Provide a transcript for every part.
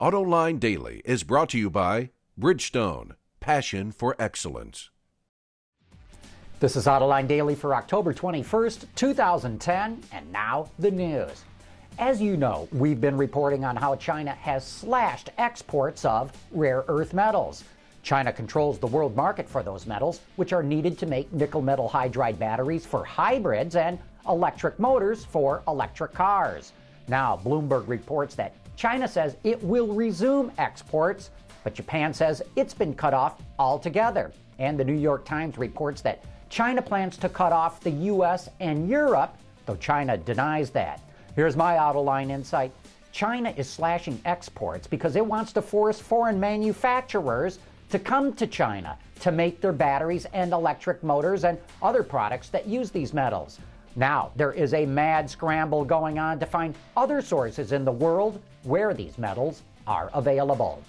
AutoLine Daily is brought to you by Bridgestone, passion for excellence. This is AutoLine Daily for October 21st, 2010, and now the news. As you know, we've been reporting on how China has slashed exports of rare earth metals. China controls the world market for those metals, which are needed to make nickel metal hydride batteries for hybrids and electric motors for electric cars. Now, Bloomberg reports that China says it will resume exports, but Japan says it's been cut off altogether. And the New York Times reports that China plans to cut off the U.S. and Europe, though China denies that. Here's my AutoLine insight. China is slashing exports because it wants to force foreign manufacturers to come to China to make their batteries and electric motors and other products that use these metals. Now, there is a mad scramble going on to find other sources in the world where these metals are available.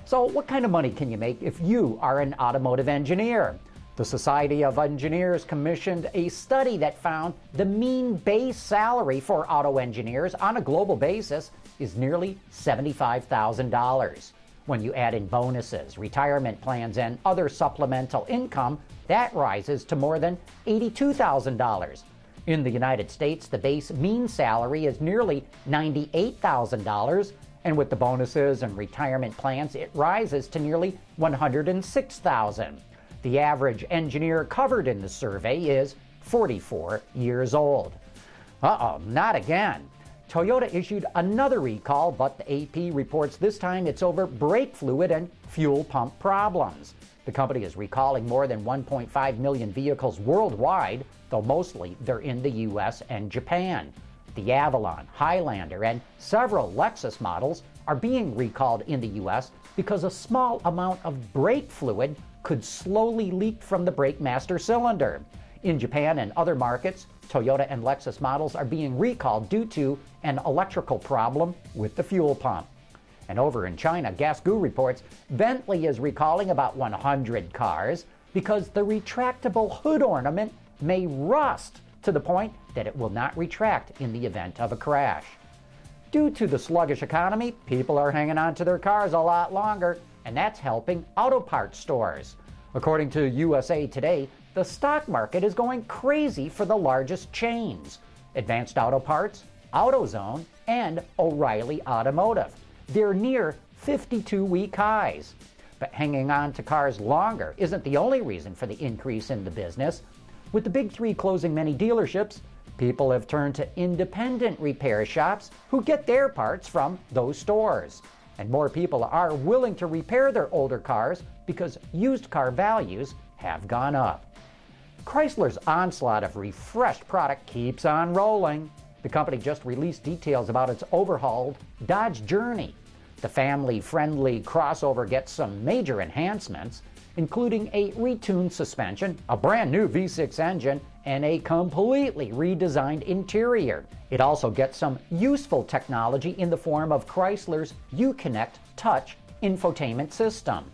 So what kind of money can you make if you are an automotive engineer? The Society of Engineers commissioned a study that found the mean base salary for auto engineers on a global basis is nearly $75,000. When you add in bonuses, retirement plans, and other supplemental income, that rises to more than $82,000. In the United States, the base mean salary is nearly $98,000, and with the bonuses and retirement plans, it rises to nearly $106,000. The average engineer covered in the survey is 44 years old. Uh-oh, not again. Toyota issued another recall, but the AP reports this time it's over brake fluid and fuel pump problems. The company is recalling more than 1.5 million vehicles worldwide, though mostly they're in the U.S. and Japan. The Avalon, Highlander, and several Lexus models are being recalled in the U.S. because a small amount of brake fluid could slowly leak from the brake master cylinder. In Japan and other markets, Toyota and Lexus models are being recalled due to an electrical problem with the fuel pump. And over in China, Gasgoo reports Bentley is recalling about 100 cars because the retractable hood ornament may rust to the point that it will not retract in the event of a crash. Due to the sluggish economy, people are hanging on to their cars a lot longer, and that's helping auto parts stores. According to USA Today, the stock market is going crazy for the largest chains: Advanced Auto Parts, AutoZone, and O'Reilly Automotive. They're near 52-week highs. But hanging on to cars longer isn't the only reason for the increase in the business. With the big three closing many dealerships, people have turned to independent repair shops who get their parts from those stores. And more people are willing to repair their older cars because used car values have gone up. Chrysler's onslaught of refreshed product keeps on rolling. The company just released details about its overhauled Dodge Journey. The family-friendly crossover gets some major enhancements, including a retuned suspension, a brand new V6 engine, and a completely redesigned interior. It also gets some useful technology in the form of Chrysler's Uconnect Touch infotainment system.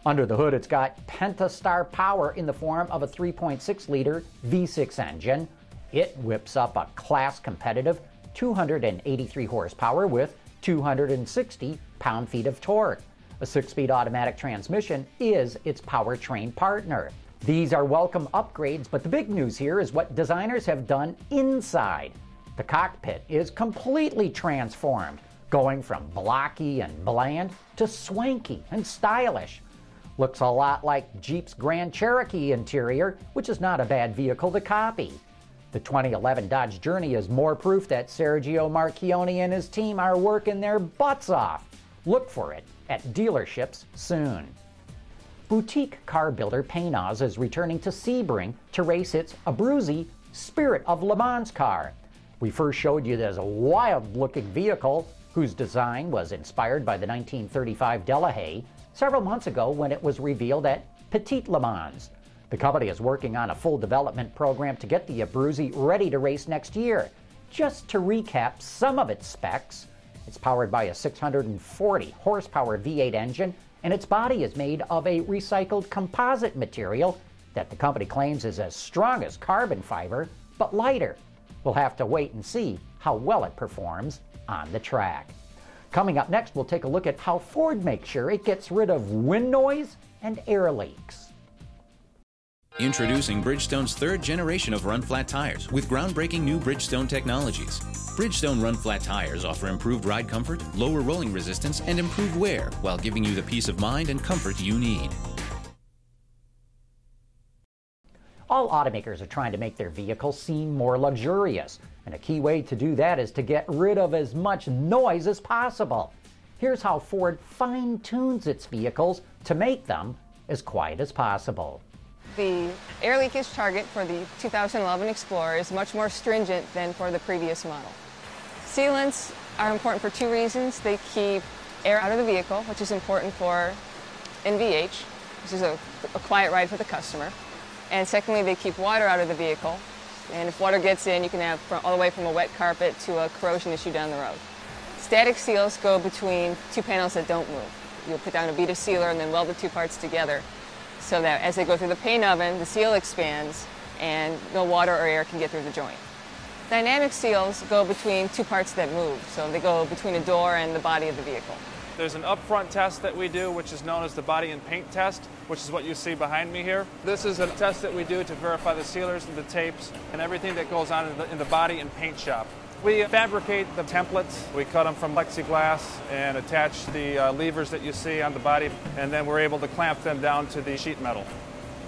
Under the hood, it's got Pentastar power in the form of a 3.6-liter V6 engine. It whips up a class-competitive 283 horsepower with 260 pound-feet of torque. A 6-speed automatic transmission is its powertrain partner. These are welcome upgrades, but the big news here is what designers have done inside. The cockpit is completely transformed, going from blocky and bland to swanky and stylish. Looks a lot like Jeep's Grand Cherokee interior, which is not a bad vehicle to copy. The 2011 Dodge Journey is more proof that Sergio Marchionne and his team are working their butts off. Look for it at dealerships soon. Boutique car builder Panoz is returning to Sebring to race its Abruzzi Spirit of Le Mans car. We first showed you this wild-looking vehicle whose design was inspired by the 1935 Delahaye several months ago when it was revealed at Petit Le Mans. The company is working on a full development program to get the Abruzzi ready to race next year. Just to recap some of its specs, it's powered by a 640 horsepower V8 engine, and its body is made of a recycled composite material that the company claims is as strong as carbon fiber, but lighter. We'll have to wait and see how well it performs on the track. Coming up next, we'll take a look at how Ford makes sure it gets rid of wind noise and air leaks. Introducing Bridgestone's third generation of run-flat tires with groundbreaking new Bridgestone technologies. Bridgestone run-flat tires offer improved ride comfort, lower rolling resistance, and improved wear while giving you the peace of mind and comfort you need. All automakers are trying to make their vehicles seem more luxurious, and a key way to do that is to get rid of as much noise as possible. Here's how Ford fine-tunes its vehicles to make them as quiet as possible. The air leakage target for the 2011 Explorer is much more stringent than for the previous model. Sealants are important for two reasons. They keep air out of the vehicle, which is important for NVH, which is a quiet ride for the customer. And secondly, they keep water out of the vehicle. And if water gets in, you can have all the way from a wet carpet to a corrosion issue down the road. Static seals go between two panels that don't move. You'll put down a bead of sealer and then weld the two parts together so that as they go through the paint oven, the seal expands and no water or air can get through the joint. Dynamic seals go between two parts that move, so they go between a door and the body of the vehicle. There's an upfront test that we do, which is known as the body and paint test, which is what you see behind me here. This is a test that we do to verify the sealers and the tapes and everything that goes on in the body and paint shop. We fabricate the templates. We cut them from plexiglass and attach the levers that you see on the body, and then we're able to clamp them down to the sheet metal.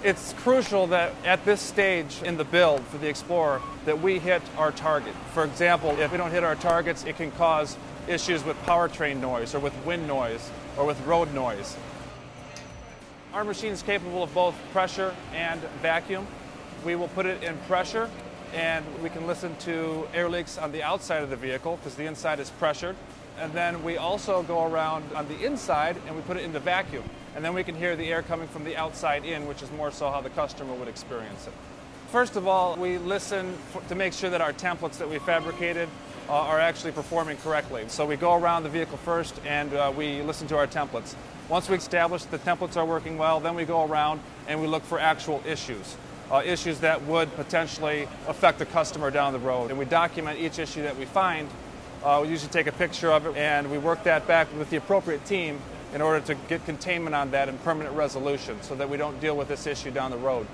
It's crucial that at this stage in the build for the Explorer that we hit our target. For example, if we don't hit our targets, it can cause issues with powertrain noise or with wind noise or with road noise. Our machine is capable of both pressure and vacuum. We will put it in pressure and we can listen to air leaks on the outside of the vehicle because the inside is pressured. And then we also go around on the inside and we put it into vacuum. And then we can hear the air coming from the outside in, which is more so how the customer would experience it. First of all, we listen to make sure that our templates that we fabricated are actually performing correctly. So we go around the vehicle first and we listen to our templates. Once we establish the templates are working well, then we go around and we look for actual issues. Issues that would potentially affect the customer down the road. And we document each issue that we find. We usually take a picture of it and we work that back with the appropriate team in order to get containment on that and permanent resolution so that we don't deal with this issue down the road.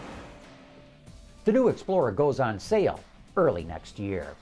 The new Explorer goes on sale early next year.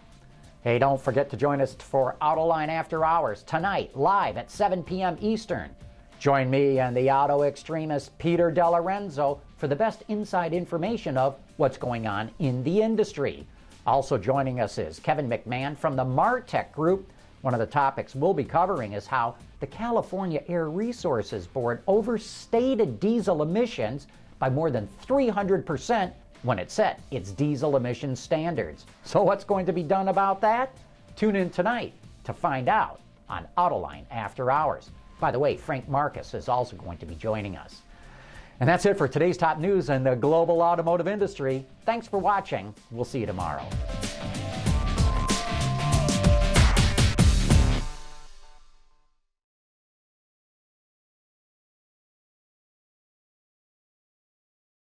Hey, don't forget to join us for Autoline After Hours tonight, live at 7 p.m. Eastern. Join me and the auto extremist Peter DeLorenzo for the best inside information of what's going on in the industry. Also joining us is Kevin McMahon from the Martech Group. One of the topics we'll be covering is how the California Air Resources Board overstated diesel emissions by more than 300% when it set its diesel emission standards. So what's going to be done about that? Tune in tonight to find out on Autoline After Hours. By the way, Frank Marcus is also going to be joining us. And that's it for today's top news in the global automotive industry. Thanks for watching. We'll see you tomorrow.